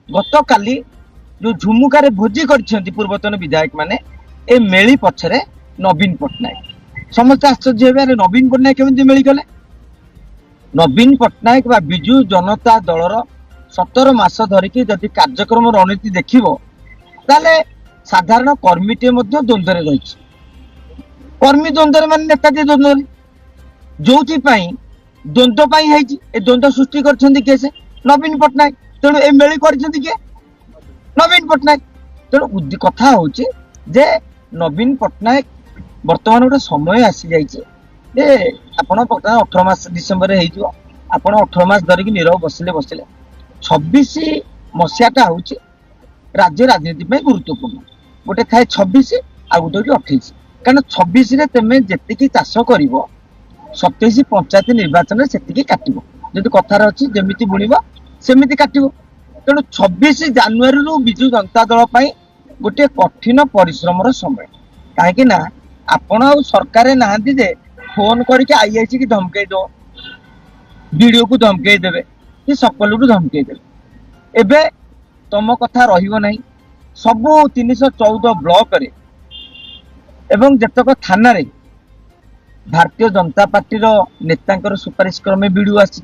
गत काली जो झुमुकार भोजी कर पूर्वतन विधायक माने ए मेली पछरे नवीन पट्टनायक समस्त आश्चर्य हे नवीन पट्टनायक केमती मेली गले। नवीन पट्टनायक बा विजु जनता दलर 17 मास धरिकी जदि कार्यक्रम रणनीति देखिबो ताले साधारण कर्मीटे मध्य द्वंद्व रही कर्मी द्वंद्व मान नेताजी द्वंद्व जो द्वंद्व ए द्वंद्व सृष्टि कर नवीन पट्टनायक तेणु ए मेली कर नवीन पट्टनायक तेणु कथा हूँ जे नवीन पट्टनायक बर्तमान गोटे समय आसी जाइए आपण 18 मास डिसेम्बर आप 18 मास धरिकी नीरव बसिले बसिले 26 मसीहाटा हूँ राज्य राजनीति में गुरुत्वपूर्ण गोटे थाए 26 आ गोटे 28 कारण 26 रे तेमे जेतिकी चाष कर 27 पंचायत निर्वाचन से काटो जदि कथार अच्छी जमी बुणव सेमती काटो तेणु 26 जानुरी रु विजु जनता दल गोटे कठिन परिश्रम समय कहीं आपण आ सरकार ना फोन करके आईआईसी की धमकई दो वीडियो को धमकई देवे कि सकल को धमकई देवे एबे तुम कथा रहिबो नहीं सबू 314 ब्लॉक रे एवं जतक थाना रे भारतीय जनता पार्टी रो नेतांकर सुपारिश क्रमे वीडियो आसी